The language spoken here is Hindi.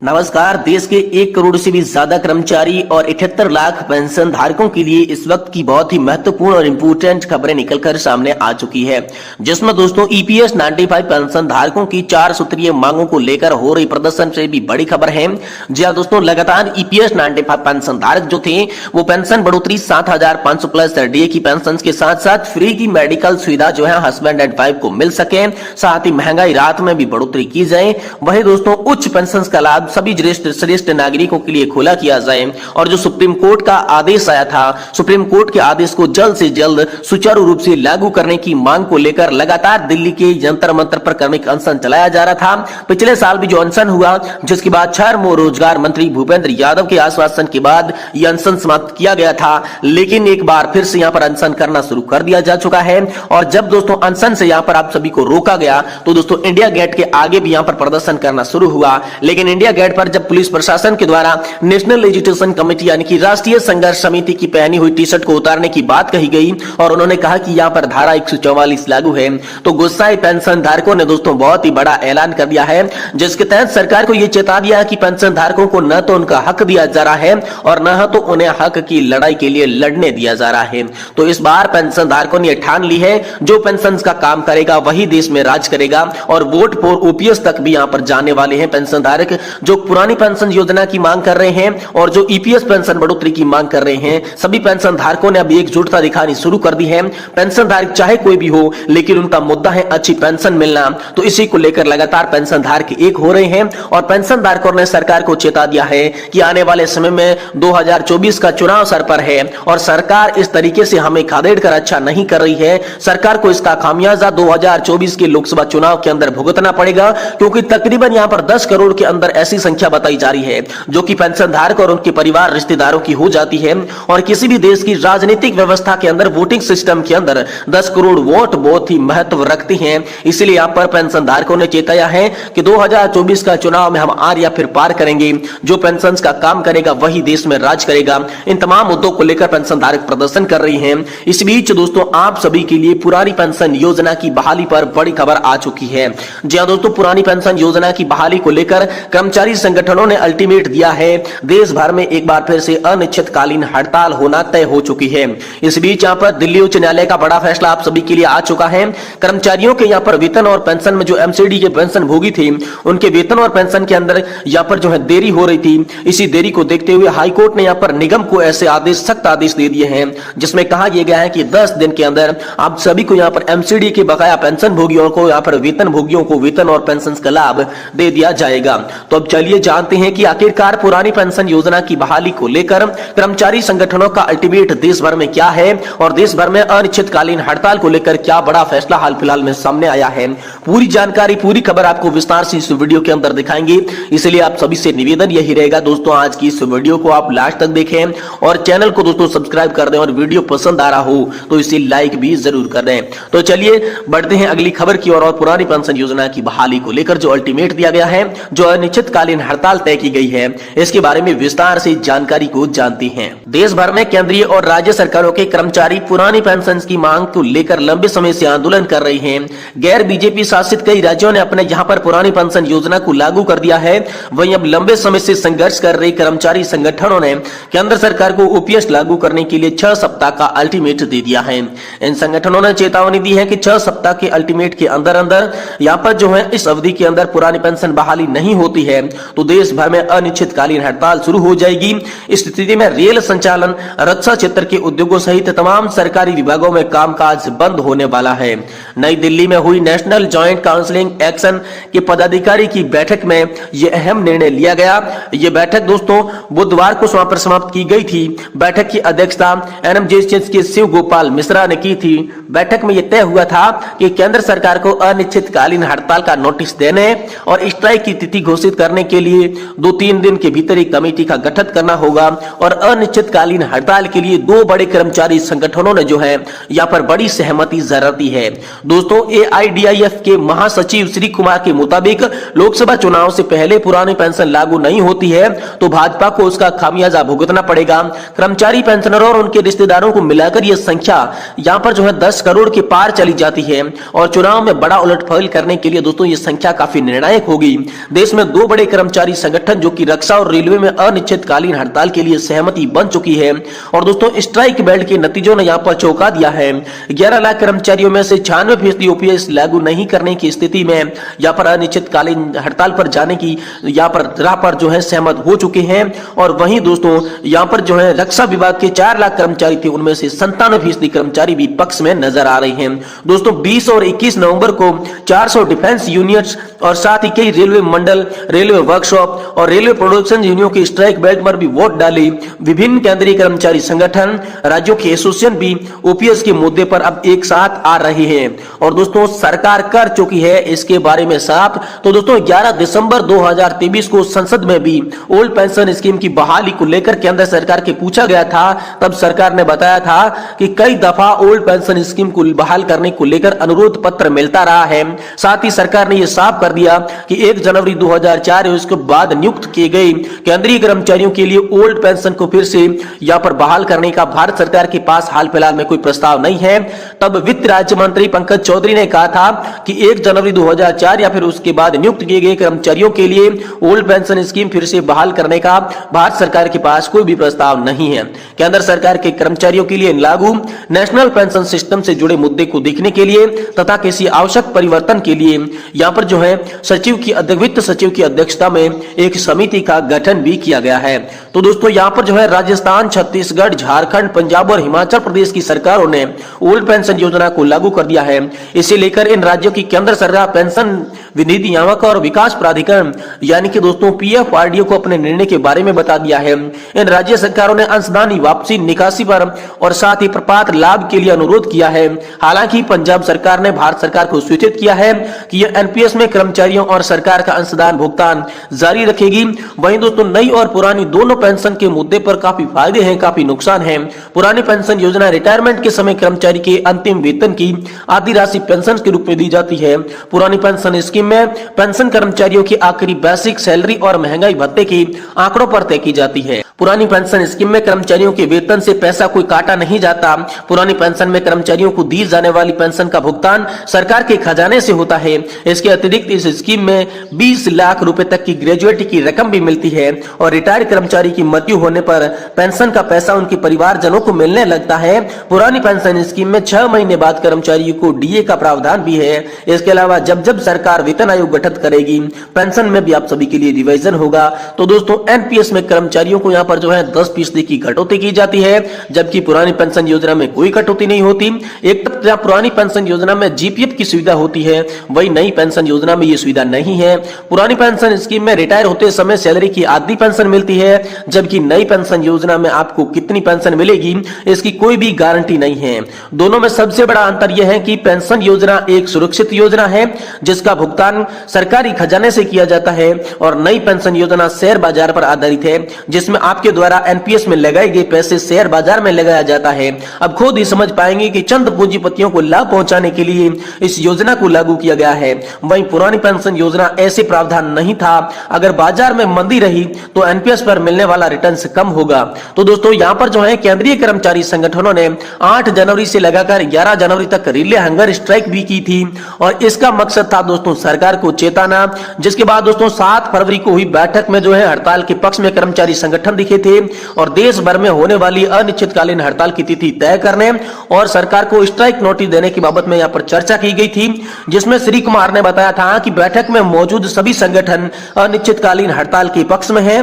नमस्कार। देश के 1 करोड़ से भी ज्यादा कर्मचारी और 78 लाख पेंशन धारकों के लिए इस वक्त की बहुत ही महत्वपूर्ण और इम्पोर्टेंट खबरें निकलकर सामने आ चुकी है, जिसमें दोस्तों ईपीएस 95 पेंशन धारकों की 4 सूत्रीय मांगों को लेकर हो रही प्रदर्शन से भी बड़ी खबर है। जी हाँ दोस्तों, लगातार ईपीएस 95 पेंशन धारक जो थे वो पेंशन बढ़ोतरी 7,500 प्लस डीए की पेंशन के साथ साथ फ्री की मेडिकल सुविधा जो है हस्बैंड एंड वाइफ को मिल सके, साथ ही महंगाई राहत में भी बढ़ोतरी की जाए। वही दोस्तों उच्च पेंशन का लाभ सभी श्रेष्ठ नागरिकों के लिए खुला किया जाए और जो सुप्रीम कोर्ट का आदेश आया था, सुप्रीम कोर्ट के आदेश को जल्द से जल्द सुचारू रूप से लागू करने की मांग को लेकर लगातार दिल्ली के जंतर मंतर पर क्रमिक अनशन चलाया जा रहा था। पिछले साल भी जो अनशन हुआ, जिसके बाद श्रम और रोजगार मंत्री भूपेंद्र यादव के आश्वासन के बाद यह अनशन समाप्त किया गया था, लेकिन एक बार फिर से यहाँ पर अनशन करना शुरू कर दिया जा चुका है। और जब दोस्तों अनशन से यहाँ पर आप सभी को रोका गया तो दोस्तों इंडिया गेट के आगे भी यहाँ पर प्रदर्शन करना शुरू हुआ, लेकिन इंडिया गेट पर जब पुलिस प्रशासन के द्वारा नेशनल एजुकेशन कमेटी यानी कि राष्ट्रीय संघर्ष समिति की पहनी हुई टी शर्ट को उतारने की बात कही गई और उन्होंने कहा कि यहाँ पर धारा 144 लागू है, तो गुस्साए पेंशन धारकों ने दोस्तों बहुत ही बड़ा ऐलान कर दिया है, जिसके तहत सरकार को यह चेता दिया कि पेंशन धारकों को न तो उनका हक दिया जा रहा है और न तो उन्हें हक की लड़ाई के लिए लड़ने दिया जा रहा है। तो इस बार पेंशन धारकों ने ठान ली है, जो पेंशन का काम करेगा वही देश में राज करेगा और वोट फॉर ओपीएस तक भी यहाँ पर जाने वाले हैं पेंशन धारक, जो पुरानी पेंशन योजना की मांग कर रहे हैं और जो ईपीएस पेंशन बढ़ोतरी की मांग कर रहे हैं। सभी पेंशन धारकों ने अब एकजुटता दिखानी शुरू कर दी है। पेंशन धारक चाहे कोई भी हो, लेकिन उनका मुद्दा है अच्छी पेंशन मिलना, तो इसी को लेकर लगातार पेंशन धारक एक हो रहे हैं और पेंशन धारकों ने सरकार को चेता दिया है कि आने वाले समय में 2024 का चुनाव सर पर है और सरकार इस तरीके से हमें खदेड़ कर अच्छा नहीं कर रही है। सरकार को इसका खामियाजा 2024 के लोकसभा चुनाव के अंदर भुगतना पड़ेगा, क्योंकि तकरीबन यहां पर 10 करोड़ के अंदर ऐसी संख्या बताई जा रही है जो कि पेंशन धारक और उनके परिवार रिश्तेदारों की हो जाती है। और किसी भी देश की राजनीतिक व्यवस्था के अंदर वोटिंग सिस्टम के अंदर 10 करोड़ वोट बहुत ही महत्व रखते हैं। इसलिए यहां पर पेंशन धारकों ने चेताया है कि 2024 का चुनाव में हम आर या फिर पार करेंगे, जो पेंशन का काम करेगा वही देश में राज करेगा। इन तमाम मुद्दों को लेकर पेंशन धारक प्रदर्शन कर रही हैं। इस बीच दोस्तों आप सभी के लिए पुरानी पेंशन योजना की बहाली पर बड़ी खबर आ चुकी है। जी हां दोस्तों, पुरानी पेंशन योजना की बहाली को लेकर कर्मचारी संगठनों ने अल्टीमेट दिया है। देश भर में एक बार फिर से अनिश्चितकालीन हड़ताल होना तय हो चुकी है। इस बीच यहाँ पर दिल्ली उच्च न्यायालय का बड़ा फैसला आप सभी के लिए आ चुका है। कर्मचारियों के यहाँ पर वेतन और पेंशन में जो एमसीडी के पेंशन भोगी थी, उनके वेतन और पेंशन के अंदर यहाँ पर जो है देरी हो रही थी। इसी देरी को देखते हुए हाईकोर्ट ने यहाँ पर निगम को ऐसे आदेश, सख्त आदेश दे दिए हैं, जिसमें कहा यह गया है कि 10 दिन के अंदर आप सभी को यहाँ पर एमसीडी के बकाया पेंशन भोगियों को, यहाँ पर वेतन भोगियों को वेतन और पेंशन का लाभ दे दिया जाएगा। तो अब चलिए जानते हैं कि आखिरकार पुरानी पेंशन योजना की बहाली को लेकर कर्मचारी संगठनों का अल्टीमेट देश भर में क्या है और देश भर में अनिश्चितकालीन हड़ताल को लेकर क्या बड़ा फैसला हाल फिलहाल में सामने आया है। पूरी जानकारी, पूरी खबर आपको विस्तार से इस वीडियो के अंदर दिखाएंगे, इसलिए आप सभी से निवेदन यही रहेगा दोस्तों, आज की इस वीडियो को आप लास्ट तक देखें और चैनल को दोस्तों सब्सक्राइब कर दें और वीडियो पसंद आ रहा हो तो इसे लाइक भी जरूर कर दें। तो चलिए बढ़ते हैं अगली खबर की ओर और पुरानी पेंशन योजना की बहाली को लेकर जो अल्टीमेट दिया गया है, जो अनिश्चितकालीन हड़ताल तय की गई है, इसके बारे में विस्तार से जानकारी को जानते हैं। देश भर में केंद्रीय और राज्य सरकारों के कर्मचारी पुरानी पेंशन की मांग को लेकर लंबे समय से आंदोलन कर रहे हैं। गैर बीजेपी शासित कई राज्यों ने अपने यहाँ पर पुरानी पेंशन योजना को लागू कर दिया है। वहीं अब लंबे समय से संघर्ष कर रहे कर्मचारी संगठनों ने केंद्र सरकार को ओपीएस लागू करने के लिए 6 सप्ताह का अल्टीमेट दे दिया है। इन संगठनों ने चेतावनी दी है कि 6 सप्ताह के अल्टीमेट के अंदर अंदर यहाँ पर जो है इस अवधि के अंदर पुरानी पेंशन बहाली नहीं होती है तो देश भर में अनिश्चितकालीन हड़ताल शुरू हो जाएगी। इस स्थिति में रेल संचालन, रक्षा क्षेत्र के उद्योगों सहित तमाम सरकारी विभागों में कामकाज बंद होने वाला है। नई दिल्ली में हुई नेशनल जॉइंट काउंसलिंग एक्शन के पदाधिकारी की बैठक में यह अहम निर्णय लिया गया। यह बैठक दोस्तों बुधवार को समाप्त की गई थी। बैठक की अध्यक्षता एनएमजेएस के शिव गोपाल मिश्रा ने की थी। बैठक में यह तय हुआ था कि केंद्र सरकार को अनिश्चितकालीन हड़ताल का नोटिस देने और स्ट्राइक की तिथि घोषित करने के लिए 2-3 दिन के भीतर एक कमेटी का गठन करना होगा और अनिश्चितकालीन हड़ताल के लिए 2 बड़े कर्मचारी संगठनों ने जो है यहाँ पर बड़ी सहमति जताई है। दोस्तों एआईडीआईएफ के महासचिव श्री कुमार के मुताबिक लोकसभा चुनाव से पहले पुरानी पेंशन लागू नहीं होती है तो भाजपा को उसका खामियाजा भुगतना पड़ेगा। कर्मचारी पेंशनरों और उनके रिश्तेदारों को मिलाकर यह संख्या यहाँ पर जो है 10 करोड़ के पार चली जाती है और चुनाव में बड़ा उलटफेर करने के लिए दोस्तों ये संख्या काफी निर्णायक होगी। देश में 2 बड़े कर्मचारी संगठन जो कि रक्षा और रेलवे में अनिश्चितकालीन हड़ताल के लिए सहमति बन चुकी है। और दोस्तों स्ट्राइक बेल्ट के नतीजों ने यहाँ पर चौंका दिया है। 11 लाख कर्मचारियों में से 96% ओपीएस लागू नहीं करने की स्थिति में यहाँ पर अनिश्चितकालीन हड़ताल पर जाने की यहाँ पर राह पर जो है सहमत हो चुके हैं। और वहीं दोस्तों यहाँ पर जो है रक्षा विभाग के 4 लाख कर्मचारी थे, उनमें से 97% कर्मचारी भी पक्ष में नजर आ रहे हैं। दोस्तों 20 और 21 नवंबर को 400 डिफेंस यूनिट्स और साथ ही कई रेलवे मंडल, रेलवे वर्कशॉप और रेलवे प्रोडक्शन यूनियनों की स्ट्राइक बेल्ट पर भी वोट डाली। विभिन्न केंद्रीय कर्मचारी संगठन, राज्यों के एसोसिएशन भी ओपीएस के मुद्दे पर अब एक साथ आ रहे हैं। और दोस्तों सरकार कर चुकी है इसके बारे में साफ। तो दोस्तों 11 दिसंबर 2023 को संसद में भी ओल्ड पेंशन स्कीम की बहाली को लेकर केंद्र सरकार के पूछा गया था। तब सरकार ने बताया था कि कई दफा ओल्ड पेंशन स्कीम को बहाल करने को लेकर अनुरोध पत्र मिलता रहा है। साथ ही सरकार ने यह साफ कर दिया कि 1 जनवरी 2004 या उसके बाद नियुक्त किए गए केंद्रीय कर्मचारियों के लिए ओल्ड पेंशन को फिर से यहाँ पर बहाल करने का भारत सरकार के पास हाल फिलहाल में कोई प्रस्ताव नहीं है। तब वित्त राज्य मंत्री पंकज चौधरी ने कहा था कि 1 जनवरी 2004 या फिर उसके बाद नियुक्त किए गए कर्मचारियों के लिए ओल्ड पेंशन स्कीम फिर से बहाल करने का भारत सरकार के पास कोई भी प्रस्ताव नहीं है। केंद्र सरकार के कर्मचारियों के लिए लागू नेशनल पेंशन सिस्टम से जुड़े मुद्दे को देखने के लिए तथा किसी आवश्यक परिवर्तन के लिए यहाँ पर जो है वित्त सचिव की अध्यक्षता में एक समिति का गठन भी किया गया है। तो दोस्तों यहाँ पर जो है राजस्थान, छत्तीसगढ़, झारखंड, पंजाब और हिमाचल प्रदेश की सरकारों ने ओल्ड पेंशन योजना को लागू कर दिया है। इसे लेकर इन राज्यों की केंद्र सरकार पेंशन विधि नियामक और विकास प्राधिकरण यानी कि दोस्तों पीएफआरडीए को अपने निर्णय के बारे में बता दिया है। इन राज्य सरकारों ने अंशदानी वापसी, निकासी पर और साथ ही प्रपात लाभ के लिए अनुरोध किया है। हालांकि पंजाब सरकार ने भारत सरकार को सूचित किया है कि यह एनपीएस में कर्मचारियों और सरकार का अंशदान भुगतान जारी रखेगी। वहीं दोस्तों नई और पुरानी दोनों पेंशन के मुद्दे पर काफी फायदे हैं, काफी नुकसान है। पुरानी पेंशन योजना रिटायरमेंट के समय कर्मचारी के अंतिम वेतन की आधी राशि पेंशन के रूप में दी जाती है। पुरानी पेंशन स्कीम में पेंशन कर्मचारियों की आखिरी बेसिक सैलरी और महंगाई भत्ते की आंकड़ों पर तय की जाती है। पुरानी पेंशन स्कीम में कर्मचारियों के वेतन से पैसा कोई काटा नहीं जाता। पुरानी पेंशन में कर्मचारियों को दी जाने वाली पेंशन का भुगतान सरकार के खजाने से होता है। इसके अतिरिक्त इस स्कीम में 20 लाख रुपए तक की ग्रेजुएटी की रकम भी मिलती है। और रिटायर्ड कर्मचारी की मृत्यु होने पर पेंशन का पैसा उनके परिवारजनों को मिलने लगता है। पुरानी पेंशन स्कीम में 6 महीने बाद कर्मचारियों को डीए का प्रावधान भी है। इसके अलावा जब जब सरकार वेतन आयोग गठित करेगी, पेंशन में भी आप सभी के लिए रिवाइजन होगा। तो दोस्तों एनपीएस में कर्मचारियों को यहाँ पर जो है 10% की कटौती की जाती है, जबकि पुरानी पेंशन योजना में कोई कटौती नहीं होती। एक तरफ पुरानी पेंशन योजना में जीपीएफ की सुविधा होती है, वही नई पेंशन योजना में ये सुविधा नहीं है। पुरानी पेंशन स्कीम में रिटायर होते समय सैलरी की आधी पेंशन मिलती है, जबकि नई पेंशन योजना में आपको कितनी पेंशन मिलेगी इसकी कोई भी गारंटी नहीं है। दोनों में सबसे बड़ा अंतर यह है कि पेंशन योजना एक सुरक्षित योजना है जिसका भुगतान सरकारी खजाने से किया जाता है, और नई पेंशन योजना शेयर बाजार पर आधारित है जिसमें आपके द्वारा एनपीएस में लगाए गए पैसे शेयर बाजार में लगाया जाता है। अब खुद ही समझ पाएंगे कि चंद पूंजीपतियों को लाभ पहुंचाने के लिए इस योजना को लागू किया गया है। वहीं पुरानी पेंशन योजना ऐसे प्रावधान नहीं था। अगर बाजार में मंदी रही तो एनपीएस पर मिलने वाला रिटर्न कम होगा। तो दोस्तों यहाँ पर जो है केंद्रीय कर्मचारी संगठनों ने 8 जनवरी से लगाकर 11 जनवरी तक रिले हंगर स्ट्राइक भी की थी, और इसका मकसद था दोस्तों सरकार को चेताना। जिसके बाद दोस्तों 7 फरवरी को हुई बैठक में जो है हड़ताल के पक्ष में कर्मचारी संगठन दिखे थे, और देश भर में होने वाली अनिश्चितकालीन हड़ताल की तिथि तय करने और सरकार को स्ट्राइक नोटिस देने की बाबत में यहाँ पर चर्चा की गई थी, जिसमें श्री कुमार ने बताया था कि बैठक में मौजूद सभी संगठन अनिश्चितकालीन हड़ताल के पक्ष में हैं।